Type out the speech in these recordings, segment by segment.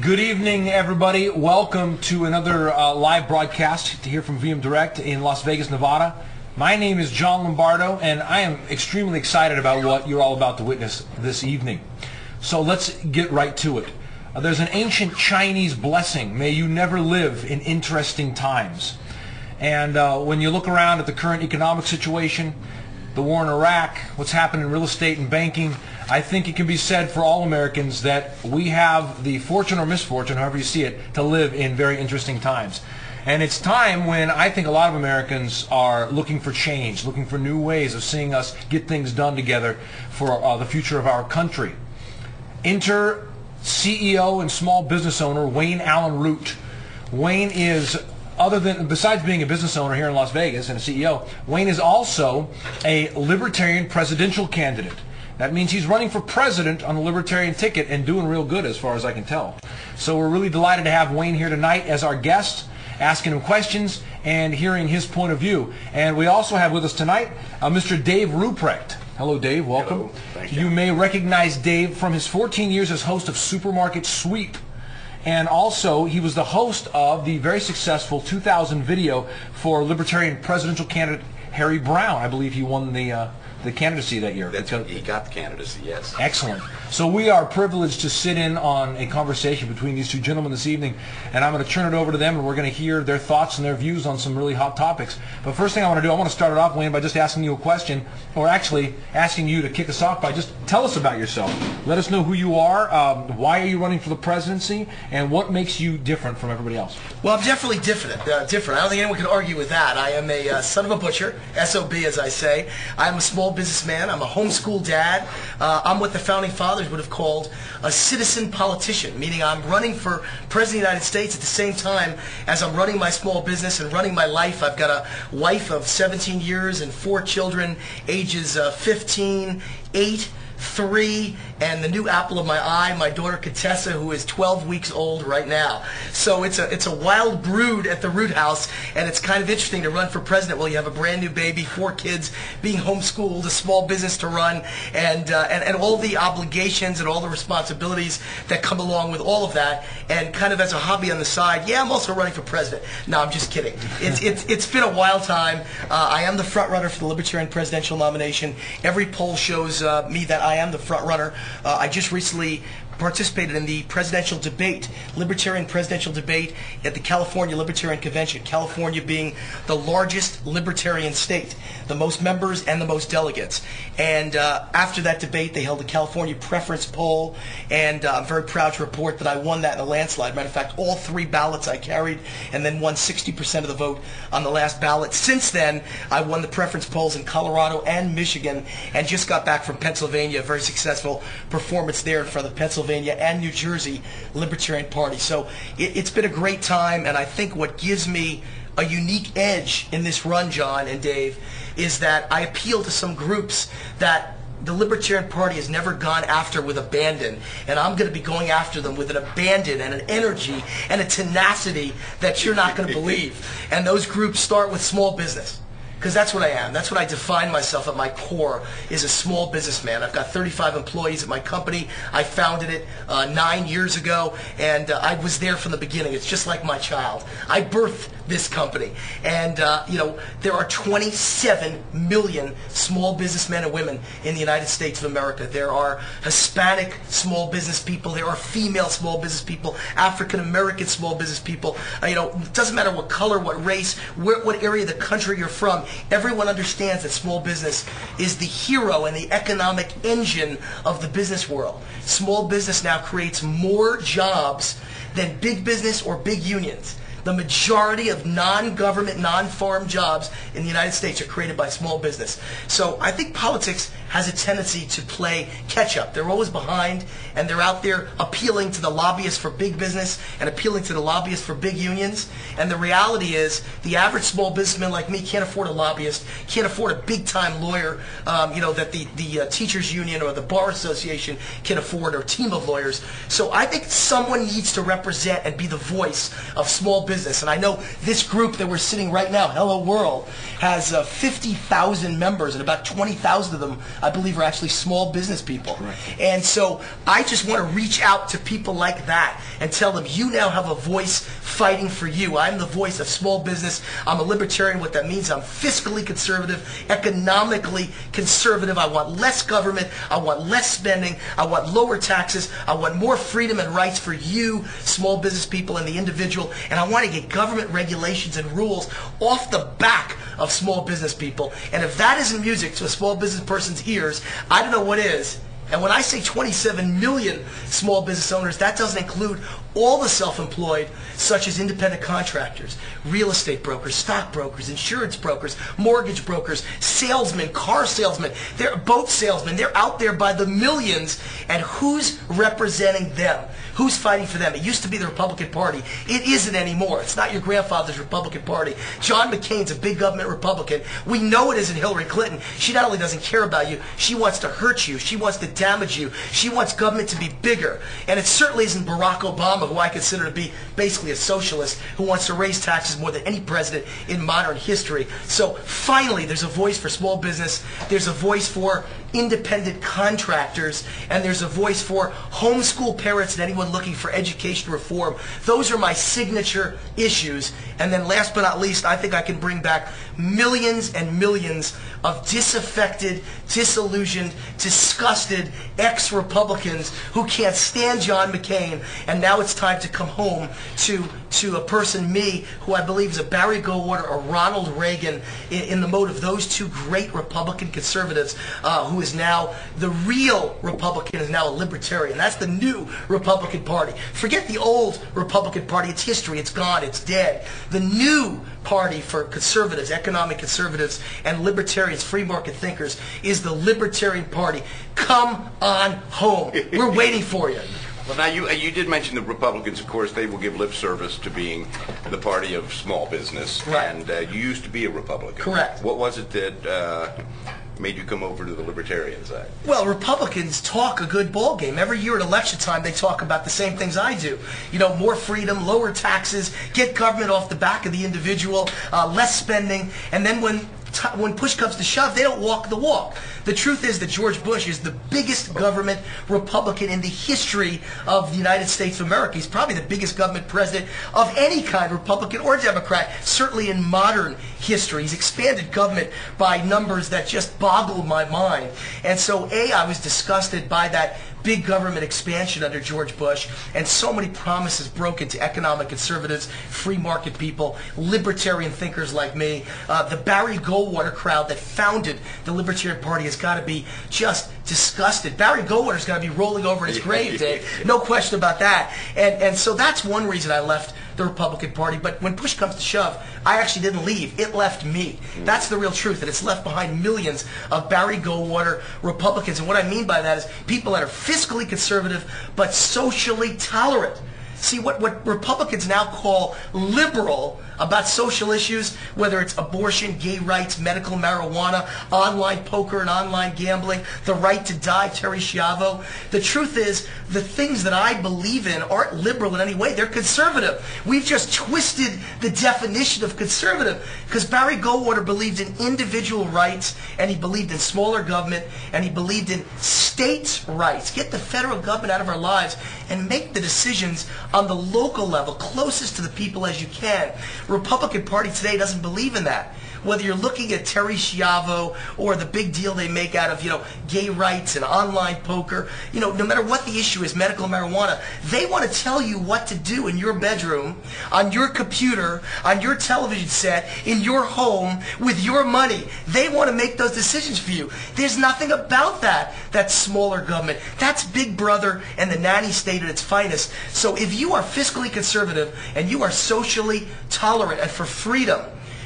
Good evening, everybody. Welcome to another live broadcast to hear from VM Direct in Las Vegas, Nevada. My name is John Lombardo, and I am extremely excited about what you're all about to witness this evening. So let's get right to it. There's an ancient Chinese blessing: may you never live in interesting times. And when you look around at the current economic situation, the war in Iraq, what's happening in real estate and banking, I think it can be said for all Americans that we have the fortune or misfortune, however you see it, to live in very interesting times. And it's time when I think a lot of Americans are looking for change, looking for new ways of seeing us get things done together for the future of our country. Enter CEO and small business owner Wayne Allyn Root. Wayne is, besides being a business owner here in Las Vegas and a CEO, Wayne is also a Libertarian presidential candidate. That means he's running for president on the Libertarian ticket and doing real good as far as I can tell. So we're really delighted to have Wayne here tonight as our guest, asking him questions and hearing his point of view. And we also have with us tonight Mr. Dave Ruprecht. Hello, Dave. Welcome. Hello. Thank you. You may recognize Dave from his 14 years as host of Supermarket Sweep. And also, he was the host of the very successful 2000 video for Libertarian presidential candidate Harry Brown. I believe he won the candidacy that year. He got the candidacy, yes. Excellent. So we are privileged to sit in on a conversation between these two gentlemen this evening, and I'm going to turn it over to them, and we're going to hear their thoughts and their views on some really hot topics. But first thing I want to do, I want to start it off, Wayne, by just asking you a question, or actually asking you to kick us off by just tell us about yourself. Let us know who you are, why are you running for the presidency, and what makes you different from everybody else. Well, I'm definitely different. I don't think anyone can argue with that. I am a son of a butcher, SOB as I say. I'm a small businessman. I'm a homeschool dad. I'm what the founding fathers would have called a citizen politician, meaning I'm running for president of the United States at the same time as I'm running my small business and running my life. I've got a wife of 17 years and 4 children, ages 15, 8, 3, and the new apple of my eye, my daughter Contessa, who is 12 weeks old right now. So it's a wild brood at the Root House, and it's kind of interesting to run for president while you have a brand new baby, 4 kids, being homeschooled, a small business to run, and all the obligations and all the responsibilities that come along with all of that, and kind of as a hobby on the side, yeah, I'm also running for president. No, I'm just kidding. It's been a wild time. I am the front runner for the Libertarian presidential nomination. Every poll shows me that I am the front runner. I just recently participated in the presidential debate, Libertarian presidential debate at the California Libertarian Convention, California being the largest libertarian state, the most members and the most delegates. And after that debate, they held a California preference poll, and I'm very proud to report that I won that in a landslide. Matter of fact, all 3 ballots I carried, and then won 60% of the vote on the last ballot. Since then, I won the preference polls in Colorado and Michigan, and just got back from Pennsylvania, a very successful performance there in front of the Pennsylvania and New Jersey Libertarian Party. So it's been a great time, and I think what gives me a unique edge in this run, John and Dave, is that I appeal to some groups that the Libertarian Party has never gone after with abandon, and I'm going to be going after them with an abandon and an energy and a tenacity that you're not going to believe. And those groups start with small business. Because that's what I am. That's what I define myself at my core, is a small businessman. I've got 35 employees at my company. I founded it 9 years ago, and I was there from the beginning. It's just like my child. I birthed this company. And, there are 27 million small businessmen and women in the United States of America. There are Hispanic small business people. There are female small business people, African-American small business people. It doesn't matter what color, what race, what area of the country you're from. Everyone understands that small business is the hero and the economic engine of the business world. Small business now creates more jobs than big business or big unions. The majority of non-government, non-farm jobs in the United States are created by small business. So I think politics has a tendency to play catch-up. They're always behind, and they're out there appealing to the lobbyists for big business and appealing to the lobbyists for big unions. And the reality is, the average small businessman like me can't afford a lobbyist, can't afford a big-time lawyer, that the teachers union or the bar association can afford, or a team of lawyers. So I think someone needs to represent and be the voice of small business business. And I know this group that we're sitting right now, Hello World, has 50,000 members, and about 20,000 of them, I believe, are actually small business people. Correct. And so I just want to reach out to people like that and tell them, you now have a voice fighting for you. I'm the voice of small business. I'm a libertarian. What that means, I'm fiscally conservative, economically conservative. I want less government. I want less spending. I want lower taxes. I want more freedom and rights for you, small business people, and the individual. And I want to get government regulations and rules off the back of small business people. And if that isn't music to a small business person's ears, I don't know what is. And when I say 27 million small business owners, that doesn't include all the self-employed, such as independent contractors, real estate brokers, stock brokers, insurance brokers, mortgage brokers, salesmen, car salesmen, they're boat salesmen. They're out there by the millions, and who's representing them? Who's fighting for them? It used to be the Republican Party. It isn't anymore. It's not your grandfather's Republican Party. John McCain's a big government Republican. We know it isn't Hillary Clinton. She not only doesn't care about you, she wants to hurt you. She wants to damage you. She wants government to be bigger. And it certainly isn't Barack Obama, who I consider to be basically a socialist, who wants to raise taxes more than any president in modern history. So finally, there's a voice for small business. There's a voice for independent contractors, and there's a voice for homeschool parents and anyone looking for education reform. Those are my signature issues. And then last but not least, I think I can bring back millions and millions of disaffected, disillusioned, disgusted ex-Republicans who can't stand John McCain, and now it's time to come home to a person, me, who I believe is a Barry Goldwater or Ronald Reagan in the mode of those two great Republican conservatives, who is now the real Republican, is now a libertarian. That's the new Republican Party. Forget the old Republican Party. It's history. It's gone. It's dead. The new party for conservatives, economic conservatives, and libertarians, free market thinkers, is the Libertarian Party. Come on home. We're waiting for you. Well, now you did mention the Republicans. Of course, they will give lip service to being the party of small business. Right. And you used to be a Republican. Correct. What was it that made you come over to the Libertarian side? Well, Republicans talk a good ball game. Every year at election time, they talk about the same things I do. You know, more freedom, lower taxes, get government off the back of the individual, less spending, and then when push comes to shove, they don't walk the walk. The truth is that George Bush is the biggest government Republican in the history of the United States of America. He's probably the biggest government president of any kind, Republican or Democrat, certainly in modern history. He's expanded government by numbers that just boggle my mind. And so, I was disgusted by that big government expansion under George Bush, and so many promises broken to economic conservatives, free market people, libertarian thinkers like me. The Barry Goldwater crowd that founded the Libertarian Party has got to be just disgusted. Barry Goldwater's got to be rolling over in his grave, Dave. No question about that. And so that's one reason I left the Republican Party. But when push comes to shove, I actually didn't leave. It left me. That's the real truth, and it's left behind millions of Barry Goldwater Republicans. And what I mean by that is people that are fiscally conservative but socially tolerant. See, what Republicans now call liberal about social issues, whether it's abortion, gay rights, medical marijuana, online poker and online gambling, the right to die, Terry Schiavo. The truth is, the things that I believe in aren't liberal in any way. They're conservative. We've just twisted the definition of conservative, because Barry Goldwater believed in individual rights, and he believed in smaller government, and he believed in states' rights. Get the federal government out of our lives and make the decisions on the local level, closest to the people as you can. Republican Party today doesn't believe in that. Whether you're looking at Terry Schiavo or the big deal they make out of, gay rights and online poker, no matter what the issue is, medical marijuana, they want to tell you what to do in your bedroom, on your computer, on your television set, in your home, with your money. They want to make those decisions for you. There's nothing about that's smaller government. That's Big Brother and the nanny state at its finest. So if you are fiscally conservative and you are socially tolerant and for freedom,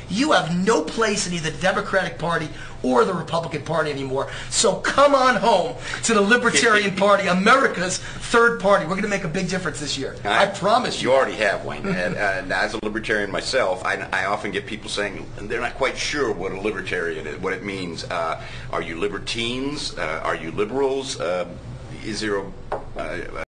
you have no place in either the Democratic Party or the Republican Party anymore. So come on home to the Libertarian Party, America's third party. We're going to make a big difference this year. I promise you. You already have, Wayne. And as a libertarian myself, I often get people saying they're not quite sure what a libertarian is, what it means. Are you libertines? Are you liberals? Is there a